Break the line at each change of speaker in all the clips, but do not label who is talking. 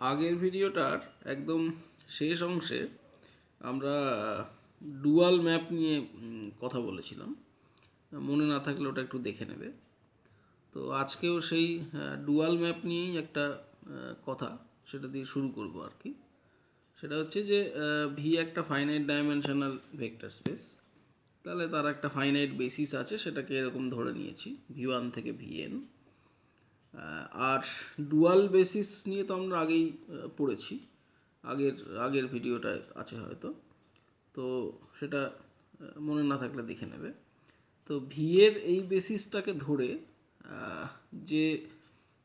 আগের ভিডিওটার একদম শেষ অংশে আমরা ডুয়াল ম্যাপ নিয়ে কথা বলেছিলাম। মনে না থাকলে ওটা একটু দেখে নেবে। তো আজকেও সেই ডুয়াল ম্যাপ নিয়েই একটা কথা, সেটা দিয়ে শুরু করব আর কি। সেটা হচ্ছে যে ভি একটা ফাইনাইট ডাইমেনশনাল ভেক্টর স্পেস, তাহলে তার একটা ফাইনাইট বেসিস আছে, সেটাকে এরকম ধরে নিয়েছি V1 থেকে Vn। আর ডুয়াল বেসিস নিয়ে তো আমরা আগেই পড়েছি, আগের আগের ভিডিওটা আছে হয়তো, তো সেটা মনে না থাকলে দেখে নেবে। তো ভি এর এই বেসিসটাকে ধরে যে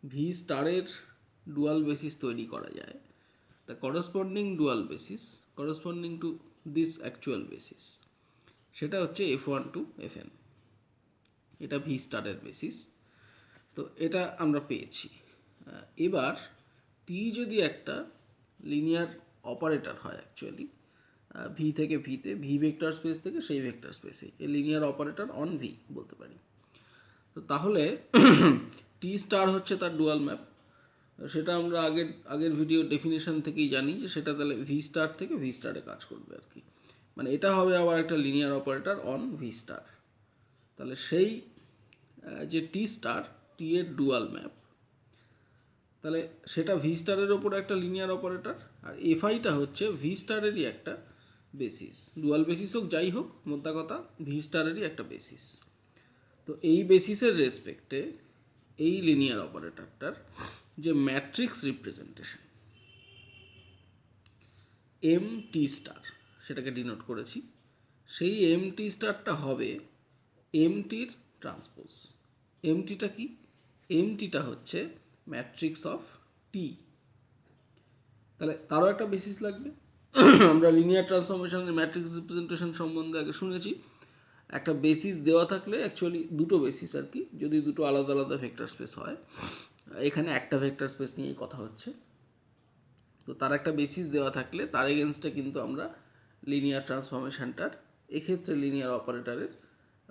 ভি স্টারের ডুয়াল বেসিস তৈরি করা যায়, the corresponding dual basis corresponding to this actual basis, সেটা হচ্ছে F1 টু Fn। এটা ভি স্টারের বেসিস। তো এটা আমরা পেয়েছি। এবার টি যদি একটা লিনিয়ার অপারেটর হয়, অ্যাকচুয়ালি ভি থেকে ভিতে, ভি ভেক্টর স্পেস থেকে সেই ভেক্টর স্পেসে, a linear operator on V বলতে পারি। তো তাহলে টি স্টার হচ্ছে তার ডুয়াল ম্যাপ। সেটা আমরা আগের ভিডিও ডেফিনেশন থেকেই জানি যে সেটা তাহলে ভি স্টার থেকে ভি স্টারে কাজ করবে আর কি। মানে এটা হবে আবার একটা linear operator on V star. তাহলে সেই যে টি স্টার, টি এর ডুয়াল ম্যাপ, তাহলে সেটা ভি স্টারের ওপর একটা লিনিয়ার অপারেটর, আর এফআইটা হচ্ছে ভি স্টারেরই একটা বেসিস। ডুয়াল বেসিস হোক যাই হোক, মোদ্দা কথা ভি স্টারেরই একটা বেসিস। তো এই বেসিসের রেসপেক্টে এই লিনিয়ার অপারেটরটার যে matrix representation M T star, সেটাকে ডিনোট করেছি, সেই এম টি স্টারটা হবে এম টির ট্রান্সপোজ। এম টিটা কি? এম টিটা হচ্ছে ম্যাট্রিক্স অফ টি। তাহলে তারও একটা বেসিস লাগবে। আমরা লিনিয়ার ট্রান্সফরমেশনের ম্যাট্রিক্স রিপ্রেজেন্টেশন সম্বন্ধে আগে শুনেছি। একটা বেসিস দেওয়া থাকলে, অ্যাকচুয়ালি দুটো বেসিস আর কি, যদি দুটো আলাদা আলাদা ভেক্টর স্পেস হয়, এখানে একটা ভেক্টর স্পেস নিয়েই কথা হচ্ছে। তো তার একটা বেসিস দেওয়া থাকলে তার এগেনস্টে কিন্তু আমরা লিনিয়ার ট্রান্সফরমেশনটার, এক্ষেত্রে লিনিয়ার অপারেটরের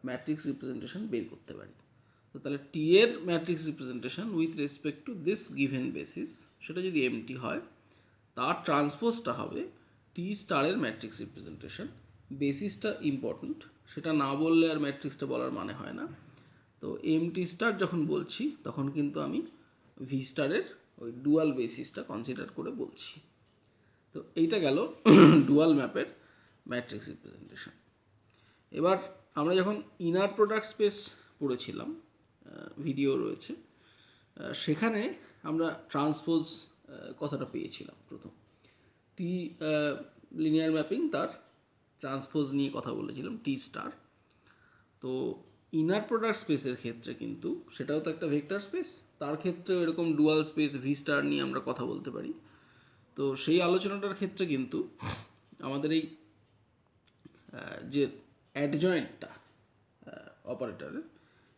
ম্যাট্রিক্স রিপ্রেজেন্টেশন বের করতে পারি। তো তাহলে টি এর matrix representation with respect to this given basis, সেটা যদি এমটি হয়, তার ট্রান্সপোজটা হবে টি স্টারের ম্যাট্রিক্স রিপ্রেজেন্টেশন। বেসিসটা ইম্পর্ট্যান্ট, সেটা না বললে আর ম্যাট্রিক্সটা বলার মানে হয় না। তো এম টি স্টার যখন বলছি তখন কিন্তু আমি ভি স্টারের ওই ডুয়াল বেসিসটা কনসিডার করে বলছি। তো এইটা গেল ডুয়াল ম্যাপের ম্যাট্রিক্স রিপ্রেজেন্টেশন। এবার আমরা যখন ইনার প্রোডাক্ট স্পেস পড়েছিলাম, ভিডিও রয়েছে, সেখানে আমরা ট্রান্সপোজ কথাটা পেয়েছিলাম প্রথম। টি লিনিয়ার ম্যাপিং, তার ট্রান্সপোজ নিয়ে কথা বলেছিলাম টি স্টার। তো ইনার প্রোডাক্ট স্পেসের ক্ষেত্রে কিন্তু সেটাও তো একটা ভেক্টর স্পেস, তার ক্ষেত্রে এরকম ডুয়াল স্পেস ভি স্টার নিয়ে আমরা কথা বলতে পারি। তো সেই আলোচনাটার ক্ষেত্রে কিন্তু আমাদের এই যে অ্যাডজয়েন্টটা অপারেটরের,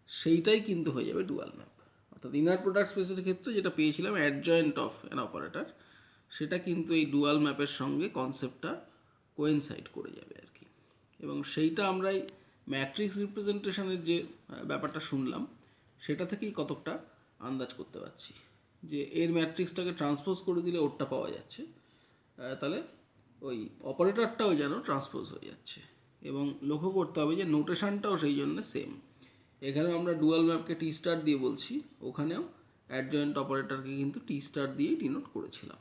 সেইটাই কিন্তু হয়ে যাবে ডুয়াল ম্যাপ। অর্থাৎ ইনার প্রোডাক্ট স্পেসের ক্ষেত্রে যেটা পেয়েছিলাম অ্যাডজয়েন্ট অফ অ্যান অপারেটর, সেটা কিন্তু এই ডুয়াল ম্যাপের সঙ্গে কনসেপ্টটা কোয়েনসাইড করে যাবে আর কি। এবং সেইটা আমরা এই ম্যাট্রিক্স রিপ্রেজেন্টেশনের যে ব্যাপারটা শুনলাম, সেটা থেকেই কতকটা আন্দাজ করতে পারছি যে এর ম্যাট্রিক্সটাকে ট্রান্সপোজ করে দিলে ওরটা পাওয়া যাচ্ছে, তাহলে ওই অপারেটরটাও যেন ট্রান্সপোজ হয়ে যাচ্ছে। এবং লক্ষ্য করতে হবে যে নোটেশনটাও সেই জন্য সেম। এখানেও আমরা ডুয়াল ম্যাপকে টি স্টার দিয়ে বলছি, ওখানেও অ্যাডজয়েন্ট অপারেটরকে কিন্তু টি স্টার দিয়েই ডিনোট করেছিলাম।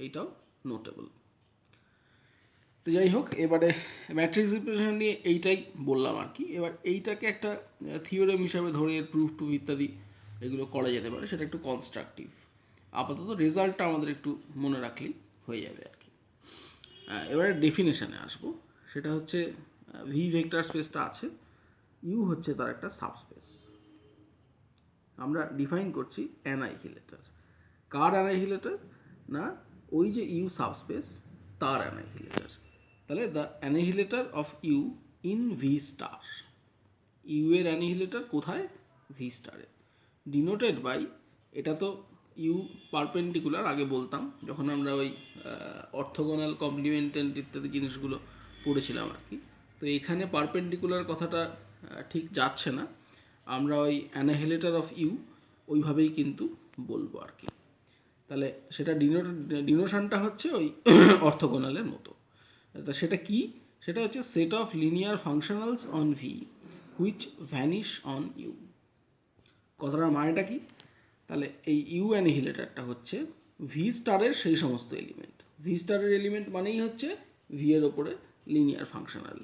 এইটাও নোটেবল। তো যাই হোক, এবারে ম্যাট্রিক্স রিপ্রেজেন্টেশন নিয়ে এইটাই বললাম আর কি। এবার এইটাকে একটা থিওরেম হিসাবে ধরে এর প্রুফ টুফ ইত্যাদি এগুলো করা যেতে পারে, সেটা একটু কনস্ট্রাকটিভ। আপাতত রেজাল্টটা আমাদের একটু মনে রাখলেই হয়ে যাবে আর কি। এবারে ডেফিনেশানে আসবো। সেটা হচ্ছে ভি ভেক্টর স্পেসটা আছে, ইউ হচ্ছে তার একটা সাবস্পেস। আমরা ডিফাইন করছি অ্যানাইহিলেটর। কার অ্যানাইহিলেটর? না, ওই যে ইউ সাবস্পেস, তার অ্যানাইহিলেটর। তাহলে the annihilator of U in V star. U এর অ্যানিহিলেটর কোথায়? ভি স্টারে। ডিনোটেড বাই, এটা তো ইউ পারপেন্ডিকুলার আগে বলতাম যখন আমরা ওই অর্থোগোনাল কমপ্লিমেন্টেন্ট ইত্যাদি জিনিসগুলো পড়েছিলাম আর কি। তো এখানে পারপেন্ডিকুলার কথাটা ঠিক যাচ্ছে না, আমরা ওই অ্যানিহিলেটর অফ ইউ ওইভাবেই কিন্তু বলবো আর কি। তাহলে সেটা ডিনোশনটা হচ্ছে ওই অর্থোগোনালের মতো। তা সেটা কি? সেটা হচ্ছে set of linear functionals on V which vanish on U. কথাটার মানেটা কি? তাহলে এই ইউ অ্যানিহিলেটারটা হচ্ছে ভি স্টারের সেই সমস্ত এলিমেন্ট। ভি স্টারের এলিমেন্ট মানেই হচ্ছে ভি এর ওপরে লিনিয়ার ফাংশনাল,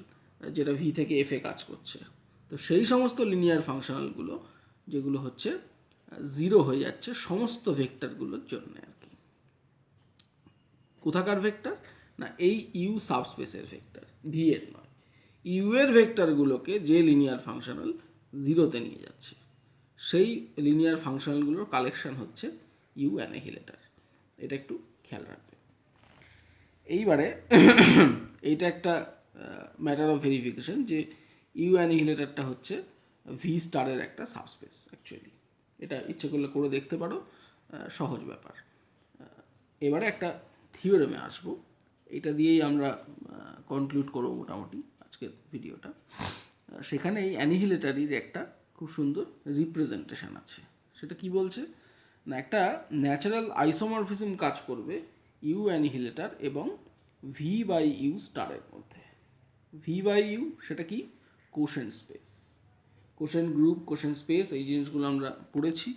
যেটা ভি থেকে এফে কাজ করছে। তো সেই সমস্ত লিনিয়ার ফাংশনালগুলো যেগুলো হচ্ছে জিরো হয়ে যাচ্ছে সমস্ত ভেক্টরগুলোর জন্য আর কি। কোথাকার ভেক্টর? না এই ইউ সাবস্পেসের ভেক্টর, ভি এর নয়। ইউ এর ভেক্টরগুলোকে যে লিনিয়ার ফাংশনাল জিরোতে নিয়ে যাচ্ছে সেই লিনিয়ার ফাংশনালগুলোর কালেকশন হচ্ছে ইউ অ্যানিহিলেটার। এটা একটু খেয়াল রাখবে। এইবারে এইটা একটা ম্যাটার অফ ভেরিফিকেশন যে ইউ অ্যানিহিলেটারটা হচ্ছে ভি স্টারের একটা সাবস্পেস অ্যাকচুয়ালি। এটা ইচ্ছে করলে করে দেখতে পারো, সহজ ব্যাপার। এবারে একটা থিওরেমে আসবো, এটা দিয়েই আমরা কনক্লুড করবো মোটামুটি আজকের ভিডিওটা। সেখানে এই অ্যানিহিলেটারির একটা খুব সুন্দর রিপ্রেজেন্টেশন আছে। সেটা কি বলছে? না একটা ন্যাচারাল আইসোমরফিজম কাজ করবে ইউ অ্যানিহিলেটার এবং ভি বাই ইউ স্টারের মধ্যে। ভি বাই ইউ সেটা কি? Quotient space, quotient group, quotient space, এই জিনিসগুলো আমরা পড়েছি।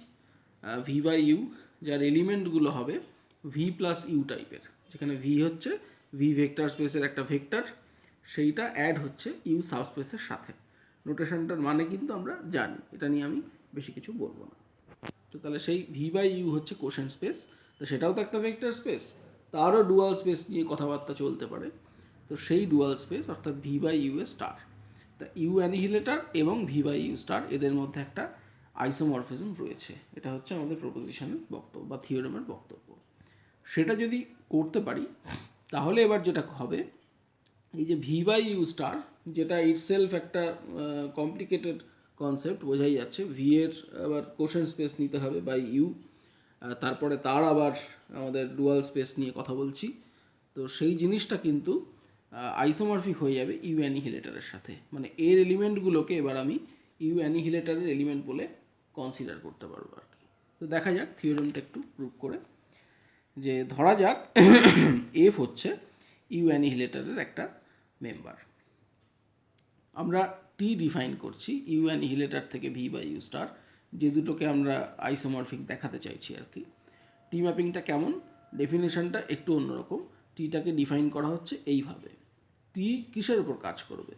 ভি বাই ইউ যার এলিমেন্টগুলো হবে ভি প্লাস ইউ টাইপের, যেখানে ভি হচ্ছে ভি ভেক্টর স্পেসের একটা ভেক্টর, সেইটা অ্যাড হচ্ছে ইউ সাবস্পেসের সাথে। নোটেশনটার মানে কিন্তু আমরা জানি, এটা নিয়ে আমি বেশি কিছু বলবো না। তো তাহলে সেই ভি বাই ইউ হচ্ছে কোশেন্ট স্পেস, তো সেটাও তো একটা ভেক্টর স্পেস, তারও ডুয়াল স্পেস নিয়ে কথাবার্তা চলতে পারে। তো সেই ডুয়াল স্পেস অর্থাৎ ভি বাই ইউ এ স্টার, তা ইউ অ্যানিহিলেটার এবং ভি বাই ইউ স্টার এদের মধ্যে একটা আইসোমরফিজম রয়েছে। এটা হচ্ছে আমাদের প্রপোজিশনের বক্তব্য বা থিওরেমের বক্তব্য। সেটা যদি করতে পারি তাহলে এবার যেটা হবে, এই যে ভি বাই ইউ স্টার, যেটা ইটসেলফ একটা কমপ্লিকেটেড কনসেপ্ট, বোঝাই যাচ্ছে। ভি এর আবার কোশেন্ট স্পেস নিতে হবে বাই ইউ, তারপরে তার আবার আমাদের ডুয়াল স্পেস নিয়ে কথা বলছি। তো সেই জিনিসটা কিন্তু আইসোমরফিক হয়ে যাবে ইউ অ্যানিহিলেটারের সাথে, মানে এর এলিমেন্টগুলোকে এবার আমি ইউ অ্যানিহিলেটারের এলিমেন্ট বলে কনসিডার করতে পারবো আর কি। তো দেখা যাক থিওরেমটা একটু প্রুভ করে, যে ধরা যাক এফ হচ্ছে ইউ অ্যানিহিলেটারের একটা মেম্বার। আমরা টি ডিফাইন করছি ইউ অ্যানিহিলেটার থেকে ভি বাই ইউ স্টার, যে দুটোকে আমরা আইসোমরফিক দেখাতে চাইছি আর কি। টি ম্যাপিংটা কেমন? ডেফিনেশনটা একটু অন্যরকম। টিটাকে ডিফাইন করা হচ্ছে এইভাবে, টি কিসের উপর কাজ করবে?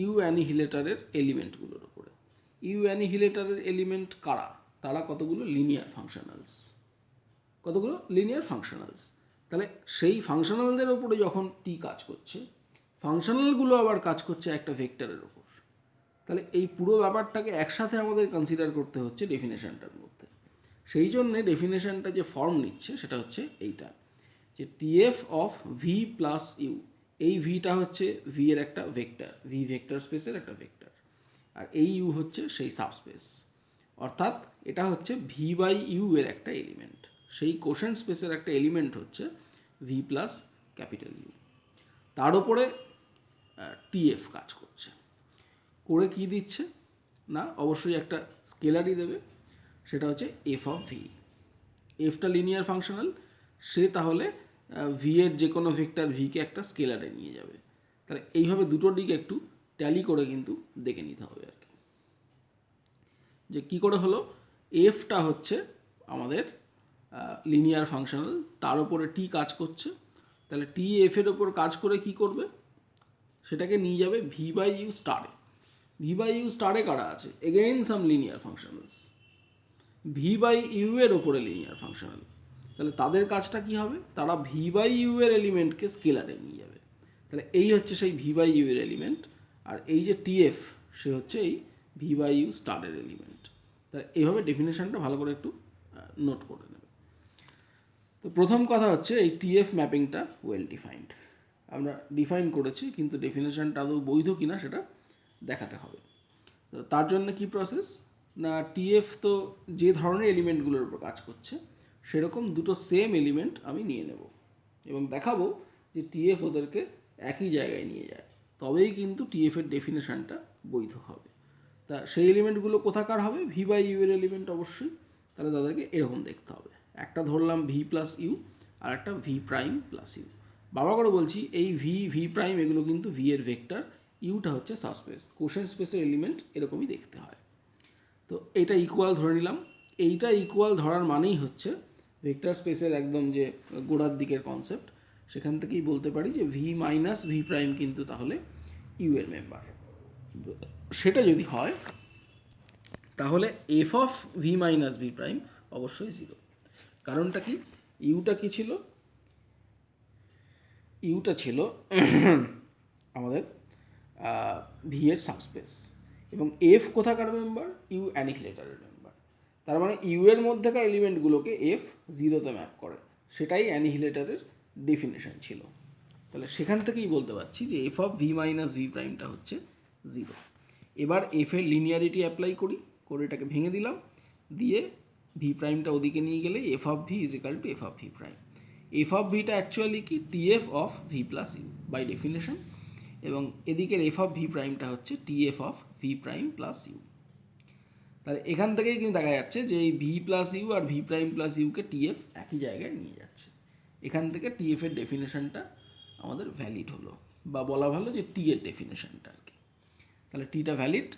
ইউ অ্যানিহিলেটারের এলিমেন্টগুলোর উপরে। ইউ অ্যানিহিলেটারের এলিমেন্ট কারা? তারা কতগুলো লিনিয়ার ফাংশনালস, কতগুলো লিনিয়ার ফাংশনালস। তাহলে সেই ফাংশনালদের ওপরে যখন টি কাজ করছে, ফাংশনালগুলো আবার কাজ করছে একটা ভেক্টরের ওপর। তাহলে এই পুরো ব্যাপারটাকে একসাথে আমাদের কনসিডার করতে হচ্ছে ডেফিনেশনটার মধ্যে। সেই জন্যে ডেফিনেশনটা যে ফর্ম নিচ্ছে সেটা হচ্ছে এইটা, যে TF of V plus U. এই ভিটা হচ্ছে ভি এর একটা ভেক্টর, ভি ভেক্টর স্পেসের একটা ভেক্টর, আর এই ইউ হচ্ছে সেই সাবস্পেস। অর্থাৎ এটা হচ্ছে ভি বাই ইউ এর একটা এলিমেন্ট, সেই কোশেন্ট স্পেসের একটা এলিমেন্ট হচ্ছে ভি প্লাস ক্যাপিটাল ইউ। তার উপরে টিএফ কাজ করছে, করে কি দিচ্ছে? না অবশ্যই একটা স্কেলারই দেবে, সেটা হচ্ছে এফ অফ ভি। এফটা লিনিয়ার ফাংশনাল, সে তাহলে ভি এর যে কোনো ভেক্টর ভিকে একটা স্কেলারে নিয়ে যাবে। তাহলে এইভাবে দুটো দিকে একটু ট্যালি করে কিন্তু দেখে নিতে হবে আর কি, যে কী করে হলো। এফটা হচ্ছে আমাদের লিনিয়ার ফাংশনাল, তার উপরে টি কাজ করছে। তাহলে টি এফ এর ওপর কাজ করে কি করবে? সেটাকে নিয়ে যাবে ভি বাই ইউ স্টারে। ভি বাই ইউ স্টারে কারা আছে? Again some linear functionals, V by U এর ওপরে লিনিয়ার ফাংশনাল। তাহলে তাদের কাজটা কি হবে? তারা ভি বাই ইউ এর এলিমেন্টকে স্কেলারে নিয়ে যাবে। তাহলে এই হচ্ছে সেই ভি বাই ইউ এর এলিমেন্ট, আর এই যে টিএফ সে হচ্ছে এই ভি বাই ইউ স্টারের এলিমেন্ট। তাহলে এইভাবে ডেফিনেশনটা ভালো করে একটু নোট করে নেবে। তো প্রথম কথা হচ্ছে এই টিএফ ম্যাপিংটা ওয়েল ডিফাইন্ড, আমরা ডিফাইন করেছি, কিন্তু ডেফিনেশনটা আদৌ বৈধ কিনা সেটা দেখাতে হবে। তো তার জন্য কি প্রসেস? না টিএফ তো যে ধরনের এলিমেন্টগুলোর উপর কাজ করছে সেরকম দুটো সেম এলিমেন্ট আমি নিয়ে নেব এবং দেখাবো যে টিএফ ওদেরকে একই জায়গায় নিয়ে যায়, তবেই কিন্তু টিএফ এর ডেফিনেশনটা বৈধ হবে। তা সেই এলিমেন্টগুলো কোথাকার হবে? ভি বাই ইউ এর এলিমেন্ট অবশ্যই। তাহলে তাদেরকে এরকম দেখতে হবে, একটা ধরলাম ভি প্লাস ইউ আর একটা ভি প্রাইম প্লাস ইউ। বারবার করে বলছি এই ভি প্রাইম এগুলো কিন্তু ভি এর ভেক্টর, ইউটা হচ্ছে সাবস্পেস। কোশ্চেন স্পেসের এলিমেন্ট এরকমই দেখতে হয়। তো এটা ইকুয়াল ধরে নিলাম। এইটা ইকুয়াল ধরার মানেই হচ্ছে ভেক্টর স্পেসের একদম যে গোড়ার দিকের কনসেপ্ট, সেখান থেকেই বলতে পারি যে ভি মাইনাস ভি প্রাইম কিন্তু তাহলে ইউ এর মেম্বার। সেটা যদি হয় তাহলে F of V minus V prime অবশ্যই জিরো। কারণটা কি? ইউটা কি ছিল? ইউটা ছিল আমাদের ভি এর সাবস্পেস, এবং এফ কোথাকার মেম্বার? You অ্যানিহিলেটারের member. তার মানে ইউ এর মধ্যেকার এলিমেন্টগুলোকে এফ জিরোতে ম্যাপ করে, সেটাই অ্যানিহিলেটারের ডেফিনেশন ছিল। তাহলে সেখান থেকেই বলতে পারছি যে F of V minus V প্রাইমটা হচ্ছে জিরো। এবার এফ এর লিনিয়ারিটি অ্যাপ্লাই করি, করে এটাকে ভেঙে দিলাম, দিয়ে ভি প্রাইমটা ওদিকে নিয়ে গেলে F of V is equal to F of V prime. F of ভিটা অ্যাকচুয়ালি কি? TF of V plus U by definition, এবং এদিকের এফ অফ ভি প্রাইমটা হচ্ছে TF of V prime plus U. তাহলে এখান থেকেই কিন্তু দেখা যাচ্ছে যে এই ভি প্লাস ইউ আর ভি প্রাইম প্লাস ইউকে টিএফ একই জায়গায় নিয়ে যাচ্ছে। এখান থেকে টিএফ এর ডেফিনেশনটা আমাদের ভ্যালিড হলো, বা বলা ভালো যে টি এর ডেফিনেশনটা আর কি। তাহলে টিটা ভ্যালিড,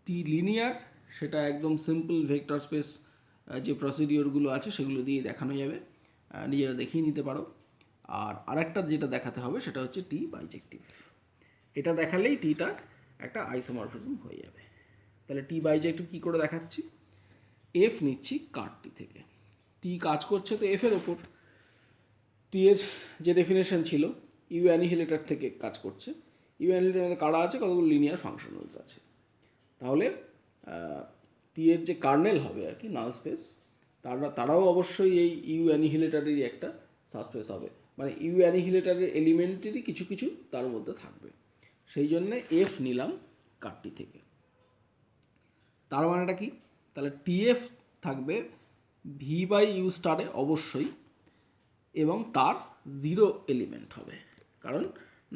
টি লিনিয়ার, সেটা একদম সিম্পল ভেক্টর স্পেস যে প্রসিডিওরগুলো আছে সেগুলো দিয়ে দেখানো যাবে, নিজেরা দেখিয়ে নিতে পারো। আর আরেকটা যেটা দেখাতে হবে সেটা হচ্ছে টি বাইজেক্টিভ। এটা দেখালেই টিটা একটা আইসোমরফিজম হয়ে যাবে। তাহলে টি বাইজেক্টিভ কী করে দেখাচ্ছি? এফ নিচ্ছি কার্ডটি থেকে, টি কাজ করছে তো এফ এর ওপর, টি এর যে ডেফিনেশন ছিল ইউ অ্যানিহিলেটার থেকে কাজ করছে। ইউ অ্যানিহিলেটার মধ্যে কারা আছে? কতগুলো লিনিয়ার ফাংশনালস আছে। তাহলে টি এর যে কার্নেল হবে আর কি, নাল স্পেস, তারাও অবশ্যই এই ইউ অ্যানিহিলেটারেরই একটা সাবস্পেস হবে, মানে ইউ অ্যানিহিলেটারের এলিমেন্টেরই কিছু কিছু তার মধ্যে থাকবে। সেই জন্যে এফ নিলাম কার্ডটি থেকে। তার মানেটা কি? তাহলে টিএফ থাকবে ভি বাই ইউ স্টারে অবশ্যই, এবং তার জিরো এলিমেন্ট হবে, কারণ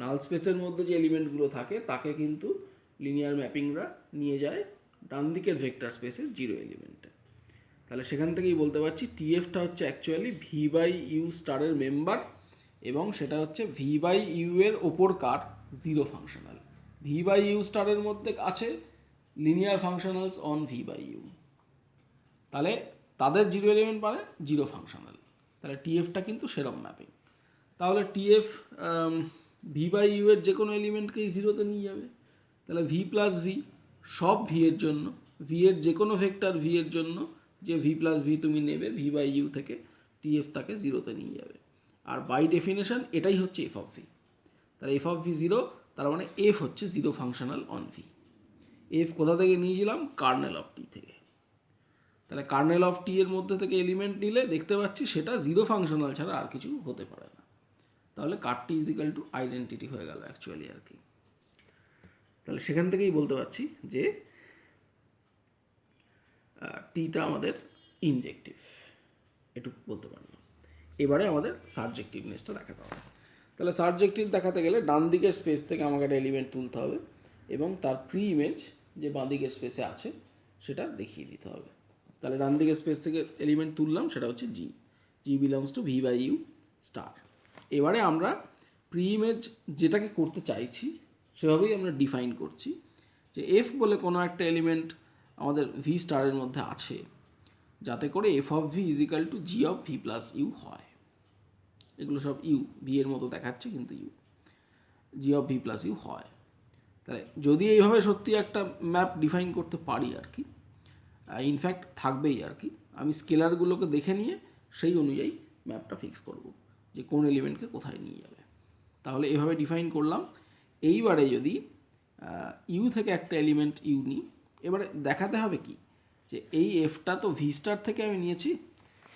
নাল স্পেসের মধ্যে যে এলিমেন্টগুলো থাকে তাকে কিন্তু লিনিয়ার ম্যাপিংরা নিয়ে যায় ডান দিকের ভেক্টর স্পেসের জিরো এলিমেন্টে। তাহলে সেখান থেকেই বলতে পারছি টিএফটা হচ্ছে অ্যাকচুয়ালি ভি বাই ইউ স্টারের মেম্বার, এবং সেটা হচ্ছে ভি বাই ইউ এর ওপর কার zero functional. V by U স্টারের মধ্যে আছে linear functionals on V by U, তাহলে তাদের জিরো এলিমেন্ট মানে জিরো ফাংশনাল। তাহলে টিএফটা কিন্তু সেরকম ম্যাপিং। তাহলে টিএফ ভি বাই ইউ এর যে কোনো এলিমেন্টকেই জিরোতে নিয়ে যাবে। তাহলে ভি প্লাস ভি সব ভি এর জন্য, ভি এর যে কোনো ভেক্টর ভি এর জন্য যে ভি প্লাস ভি তুমি নেবে ভি বাই ইউ থেকে, টিএফ তাকে জিরোতে নিয়ে যাবে। আর বাই ডেফিনেশন এটাই হচ্ছে এফ অফ ভি। তাহলে এফ অফ ভি জিরো, তার মানে এফ হচ্ছে zero functional on V. F কোথা থেকে নিয়েছিলাম? কার্নেল অফ টি থেকে। তাহলে কার্নেল অফ টি এর মধ্যে থেকে এলিমেন্ট নিলে দেখতে পাচ্ছি সেটা জিরো ফাংশনাল ছাড়া আর কিছু হতে পারে না। তাহলে কার্ডটি ইজ ইকাল টু আইডেন্টিটি হয়ে গেল অ্যাকচুয়ালি আর কি। তাহলে সেখান থেকেই বলতে পারছি যে টিটা আমাদের ইনজেক্টিভ, এটুকু বলতে পারলাম। এবারে আমাদের সাবজেক্টিভনেসটা দেখাতে হবে। তাহলে সাবজেক্টিভ দেখাতে গেলে ডান দিকের স্পেস থেকে আমাকে একটা এলিমেন্ট তুলতে হবে, এবং তার প্রি ইমেজ যে বাঁ দিকের স্পেসে আছে সেটা দেখিয়ে দিতে হবে। তাহলে ডান দিকের স্পেস থেকে এলিমেন্ট তুললাম, সেটা হচ্ছে G, G belongs to V by U star. এবারে আমরা প্রি ইমেজ যেটাকে করতে চাইছি সেভাবেই আমরা ডিফাইন করছি যে এফ বলে কোনো একটা এলিমেন্ট আমাদের ভি স্টারের মধ্যে আছে, যাতে করে F of V is equal to G of V plus U হয়। এগুলো সব ইউ, ভি এর মতো দেখাচ্ছে কিন্তু U, G of V plus U হয়। তাহলে যদি এইভাবে সত্যি একটা ম্যাপ ডিফাইন করতে পারি আর কি, ইনফ্যাক্ট থাকবেই আর কি, আমি স্কেলারগুলোকে দেখে নিয়ে সেই অনুযায়ী ম্যাপটা ফিক্স করব যে কোন এলিমেন্টকে কোথায় নিয়ে যাবে। তাহলে এভাবে ডিফাইন করলাম। এইবারে যদি ইউ থেকে একটা এলিমেন্ট ইউ নিই, এবারে দেখাতে হবে কি যে এই এফটা তো ভি স্টার থেকে আমি নিয়েছি,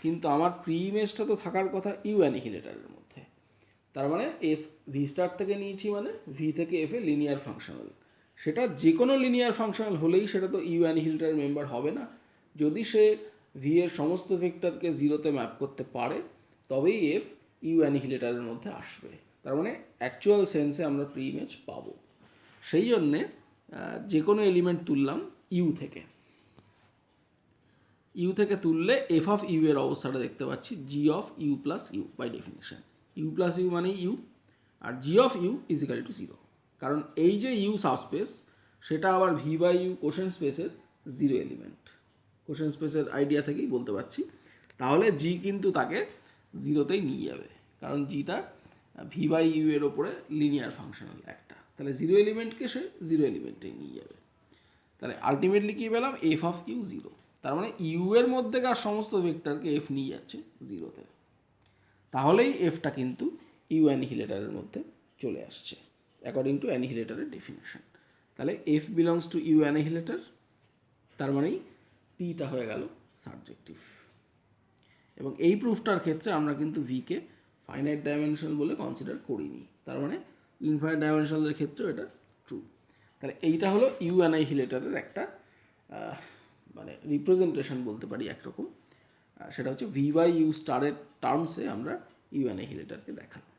কিন্তু আমার প্রি ইমেজটা তো থাকার কথা ইউ অ্যানিহিলেটারের মধ্যে। তার মানে এফ ভি স্টার থেকে নিয়েছি মানে ভি থেকে এফ এ লিনিয়ার ফাংশনাল, সেটা যে কোনো লিনিয়ার ফাংশনাল হলেই সেটা তো ইউ অ্যানিহিলেটারের মেম্বার হবে না। যদি সে ভি এর সমস্ত ভেক্টরকে জিরোতে ম্যাপ করতে পারে তবেই এফ ইউ অ্যানিহিলেটারের মধ্যে আসবে। তার মানে অ্যাকচুয়াল সেন্সে আমরা প্রি ইমেজ পাবো। সেই জন্যে যে কোনো এলিমেন্ট তুললাম ইউ থেকে, ইউ থেকে তুললে এফ অফ ইউ এর অবস্থাটা দেখতে পাচ্ছি G of U plus U by definition. U plus U মানে ইউ, আর G of U equal to zero. কারণ এই যে ইউ সাবস্পেস সেটা আবার ভি বাই ইউ কোশ্চেন স্পেসের জিরো এলিমেন্ট। কোশ্চেন স্পেসের আইডিয়া থেকেই বলতে পারছি। তাহলে জি কিন্তু তাকে জিরোতেই নিয়ে যাবে, কারণ জিটা ভি বাই ইউ এর ওপরে লিনিয়ার ফাংশনাল একটা, তাহলে জিরো এলিমেন্টকে সে জিরো এলিমেন্টেই নিয়ে যাবে। তাহলে আলটিমেটলি কী পেলাম, এফ অফ ইউ জিরো। তার মানে ইউ এর মধ্যেকার সমস্ত ভেক্টরকে এফ নিয়ে যাচ্ছে জিরোতে, তাহলেই এফটা কিন্তু ইউ অ্যানিহিলেটারের মধ্যে চলে আসছে অ্যাকর্ডিং টু অ্যানিহিলেটারের ডেফিনেশন। তাহলে এফ বিলংস টু ইউ অ্যানিহিলেটার, তার মানেই টিটা হয়ে গেল সাবজেক্টিভ। এবং এই প্রুফটার ক্ষেত্রে আমরা কিন্তু ভিকে ফাইনাইট ডাইমেনশনাল বলে কনসিডার করিনি, তার মানে ইনফাইনাইট ডাইমেনশনালের ক্ষেত্রেও এটা ট্রু। তাহলে এইটা হলো ইউ অ্যানিহিলেটারের একটা মানে রিপ্রেজেন্টেশন বলতে পারি একরকম। সেটা হচ্ছে ভি বাই ইউ স্টারের টার্মসে আমরা ইউ অ্যানিহিলেটারকে দেখালাম।